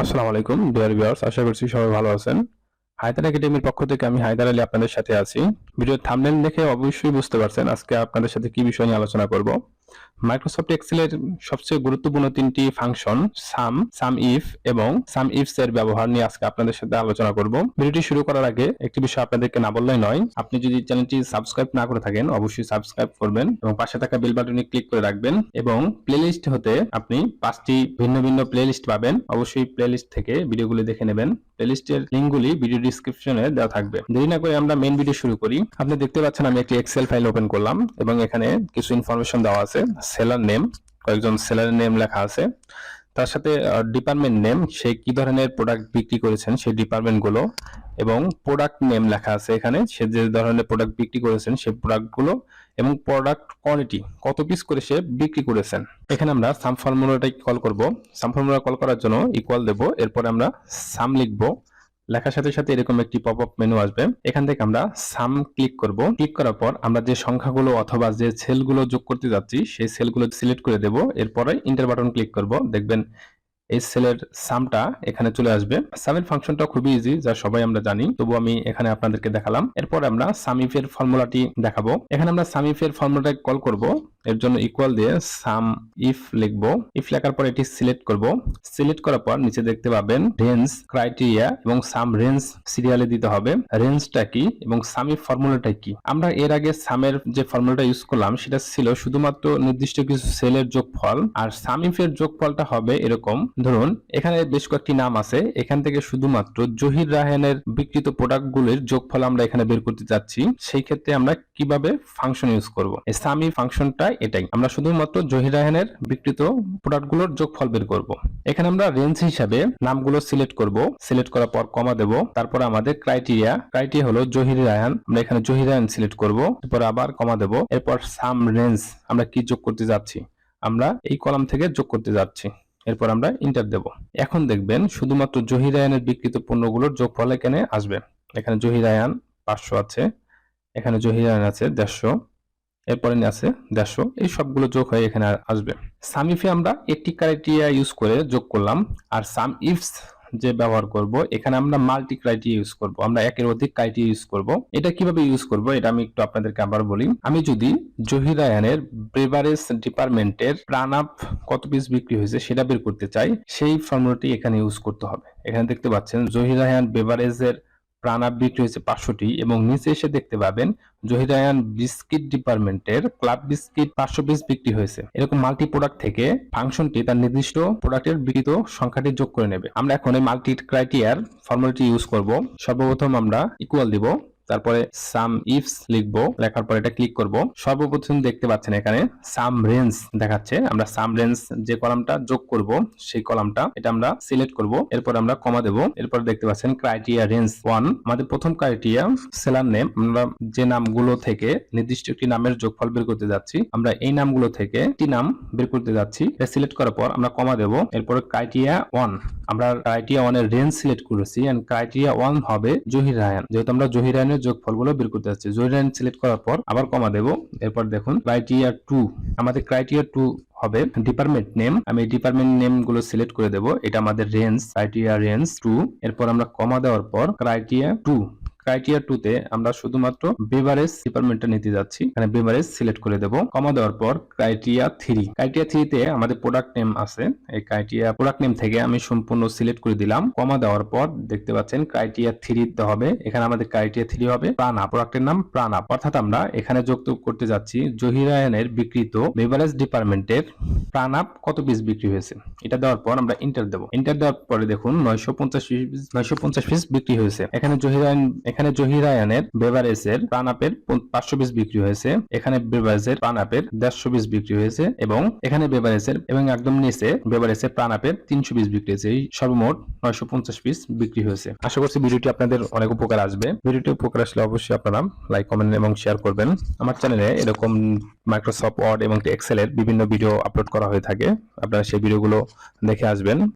আসসালামু আলাইকুম dear viewers, আশা করছি সবাই ভালো আছেন। হায়দার একাডেমির পক্ষ থেকে আমি হায়দার আলী আপনাদের সাথে আছি। ভিডিওর থাম্বনেল দেখে অবশ্যই বুঝতে পারছেন আজকে আপনাদের সাথে কি বিষয় নিয়ে আলোচনা করব। মাইক্রোসফট এক্সেলের সবচেয়ে গুরুত্বপূর্ণ তিনটি ফাংশন সাম ইফ এবং সাম ইফস এর ব্যবহার নিয়ে আজকে আপনাদের সাথে আলোচনা করব। ভিডিওটি শুরু করার আগে একটি বিষয় আপনাদেরকে না বললেই নয়, আপনি যদি চ্যানেলটি সাবস্ক্রাইব না করে থাকেন অবশ্যই সাবস্ক্রাইব করবেন এবং পাশে থাকা বেল বাটনে ক্লিক করে রাখবেন এবং প্লেলিস্ট হতে আপনি 5টি ভিন্ন ভিন্ন প্লেলিস্ট পাবেন। অবশ্যই প্লেলিস্ট থেকে ভিডিওগুলো দেখে নেবেন। প্লেলিস্টের লিংকগুলি ভিডিও ডেসক্রিপশনে দেওয়া থাকবে। দেরি না করে আমরা মেইন ভিডিও শুরু করি। আপনি দেখতে পাচ্ছেন আমি একটি এক্সেল ফাইল ওপেন করলাম এবং এখানে কিছু ইনফরমেশন দেওয়া আছে। সেলার নেম, কয়েকজন সেলারের নেম লেখা আছে, তার সাথে ডিপার্টমেন্ট নেম, সে কি ধরনের প্রোডাক্ট বিক্রি করেছেন সেই ডিপার্টমেন্ট গুলো, এবং প্রোডাক্ট নেম লেখা আছে এখানে, সে যে ধরনের প্রোডাক্ট বিক্রি করেছেন সেই প্রোডাক্ট গুলো, এবং প্রোডাক্ট কোয়ান্টিটি কত পিস করে সে বিক্রি করেছেন। এখানে আমরা সাম ফর্মুলাটাই কল করব। সাম ফর্মুলা কল করার জন্য ইকুয়াল দেব, এরপরে আমরা সাম লিখব। লেখার সাথে সাথে এরকম একটি পপআপ মেনু আসবে, এখান থেকে আমরা সাম ক্লিক করব। ক্লিক করার পর আমরা যে সংখ্যাগুলো অথবা যে সেলগুলো যোগ করতে যাচ্ছি সেই সেলগুলো সিলেক্ট করে দেব। এরপরে ইন্টার বাটন ক্লিক করব, দেখবেন এই সেলের সামটা এখানে চলে আসবে। সামের ফাংশনটা খুবই ইজি, যা সবাই আমরা জানি, তবু আমি এখানে আপনাদেরকে দেখালাম। এরপর আমরা সামিফ এর ফর্মুলাটি দেখাবো। এখানে আমরা সামিফ এর ফর্মুলাটা কল করব, এর জন্য ইকুয়াল দিয়ে সাম ইফ লিখব। ইফ লেখার পর এটি সিলেক্ট করব। সিলেক্ট করার পর নিচে দেখতে পাবেন রেঞ্জ, ক্রাইটেরিয়া এবং সাম রেঞ্জ সিরিয়ালে দিতে হবে। রেঞ্জটা কি এবং সামিফ ফর্মুলাটা কি? আমরা এর আগে সামের যে ফর্মুলাটা ইউজ করলাম সেটা ছিল শুধুমাত্র নির্দিষ্ট কিছু সেলের যোগফল, আর সামিফের যোগফলটা হবে এরকম। ধরুন এখানে বেশ কয়েকটি নাম আছে, এখান থেকে শুধুমাত্র জহির রায়হানের বিক্রিত প্রোডাক্টগুলির যোগফল আমরা এখানে বের করতে যাচ্ছি। সেই ক্ষেত্রে আমরা কিভাবে ফাংশন ইউজ করব? এই সামি ফাংশনটা এটাই, আমরা শুধুমাত্র জহির রায়হানের বিক্রিত প্রোডাক্টগুলোর যোগফল বের করব। এখানে আমরা রেঞ্জ হিসাবে নামগুলো সিলেক্ট করব। সিলেক্ট করার পর কমা দেব। তারপর আমাদের ক্রাইটেরিয়া হলো জহির রায়হান, আমরা এখানে জহির রায়হান সিলেক্ট করব। এরপর আবার কমা দেব। এরপর সাম রেঞ্জ, আমরা কি যোগ করতে যাচ্ছি? আমরা এই কলাম থেকে যোগ করতে যাচ্ছি। এরপর আমরা ইন্টার দেব। এখন দেখবেন শুধুমাত্র জহির রায়হানের বিক্রিত পণ্যগুলোর যোগফল এখানে আসবে। এখানে জহির রায়হান 500 আছে, এখানে জহির রায়হান আছে 150, এরপরে আছে 150, এই সবগুলো যোগ হয়ে এখানে আসবে। সামিফে আমরা একটি ক্রাইটেরিয়া ইউজ করে যোগ করলাম, আর সাম ইফস যে ব্যবহার করব এখানে আমরা মাল্টি ক্রাইটেরিয়া ইউজ করব, আমরা একের অধিক ক্রাইটেরিয়া ইউজ করব। এটা কিভাবে ইউজ করব এটা আমি একটু আপনাদেরকে আবার বলি। আমি যদি জহির রায়হানের বেভারেজ ডিপার্টমেন্টের প্রাণ আপ কত পিস বিক্রি হয়েছে সেটা বের করতে চাই, সেই ফর্মুলাটি এখানে ইউজ করতে হবে। এখানে দেখতে পাচ্ছেন জহির রায়হান বেভারেজের প্রাণ আপ বিক্রি হয়েছে 500টি, এবং নিচে এসে দেখতে পাবেন জহির রায়হান বিস্কিট ডিপার্টমেন্টের ক্লাব বিস্কিট 500 পিস বিক্রি হয়েছে। এরকম মাল্টি প্রোডাক্ট থেকে ফাংশনটি তার নির্দিষ্ট প্রোডাক্টের বিক্রিত সংখ্যাটি যোগ করে নেবে। আমরা এখন এই মাল্টি ক্রাইটেরিয়ার ফর্মুলাটি ইউজ করব। সর্বপ্রথম আমরা ইকুয়াল দিব, তারপরে সাম ইফস লিখব। লেখার পর এটা ক্লিক করব। সর্বপ্রথম দেখতে পাচ্ছেন এখানে সাম রেঞ্জ দেখাচ্ছে, আমরা সাম রেঞ্জ যে কলামটা যোগ করব সেই কলামটা এটা আমরা সিলেক্ট করব। এরপর আমরা কমা দেব। এরপর দেখতে পাচ্ছেন ক্রাইটেরিয়া রেঞ্জ 1, আমাদের প্রথম ক্রাইটেরিয়া সেলার নেম, আমরা যে নামগুলো থেকে নির্দিষ্ট একটি নামের যোগফল বের করতে যাচ্ছি, আমরা এই নামগুলো থেকে একটি নাম বের করতে যাচ্ছি। এটা সিলেক্ট করার পর আমরা কমা দেব। এরপর ক্রাইটেরিয়া 1, আমরা ক্রাইটেরিয়া 1 এর রেঞ্জ সিলেক্ট করেছি, এন্ড ক্রাইটেরিয়া 1 হবে জহির রায়হান, যেহেতু আমরা জহির রায়হানের যোগফলগুলো বের করতে যাচ্ছি। জহির রায়হান সিলেক্ট করার পর আবার কমা দেব। এরপর দেখুন ক্রাইটেরিয়া 2, আমাদের ক্রাইটেরিয়া 2 হবে ডিপার্টমেন্ট নেম, আমি ডিপার্টমেন্ট নেম গুলো সিলেক্ট করে দেব। এটা আমাদের রেঞ্জ, ক্রাইটেরিয়া রেঞ্জ 2। এরপর আমরা কমা দেওয়ার পর ক্রাইটেরিয়া 2 তে আমরা শুধুমাত্র বেভারেজ ডিপার্টমেন্টটা নিতে যাচ্ছি, এখানে বেভারেজ সিলেক্ট করে দেব। কমা দেওয়ার পর ক্রাইটেরিয়া 3 তে আমাদের প্রোডাক্ট নেম আছে, এই ক্রাইটেরিয়া প্রোডাক্ট নেম থেকে আমি সম্পূর্ণ সিলেক্ট করে দিলাম। কমা দেওয়ার পর দেখতে পাচ্ছেন ক্রাইটেরিয়া 3 তে হবে, এখানে আমাদের ক্রাইটেরিয়া 3 হবে প্রাণ আপ, প্রোডাক্টের নাম প্রাণ আপ। অর্থাৎ আমরা এখানে যুক্ত করতে যাচ্ছি জহির রায়হানের বিক্রিত বেভারেজ ডিপার্টমেন্টের প্রাণ আপ কত পিস বিক্রি হয়েছে। এটা দেওয়ার পর আমরা ইন্টার দেব। ইন্টার দেওয়ার পরে দেখুন 950 পিস বিক্রি হয়েছে। এখানে জহির রায়হানের বেভারেজের প্রাণ আপের 500 পিস বিক্রি হয়েছে, এখানে বেভারেজের প্রাণ আপের 150 পিস বিক্রি হয়েছে, এবং এখানে বেভারেজের এবং একদম নিচে বেভারেজের প্রাণ আপের 300 পিস বিক্রি হয়েছে। এই সর্বমোট 950 পিস বিক্রি হয়েছে। আশা করছি ভিডিওটি আপনাদের অনেক উপকার আসবে। ভিডিওটি উপকার আসলে অবশ্যই আপনারা লাইক, কমেন্ট এবং শেয়ার করবেন। আমার চ্যানেলে এরকম মাইক্রোসফট ওয়ার্ড এবং এক্সেল এর বিভিন্ন ভিডিও আপলোড করা হয়ে থাকে, আপনারা সেই ভিডিওগুলো দেখে আসবেন।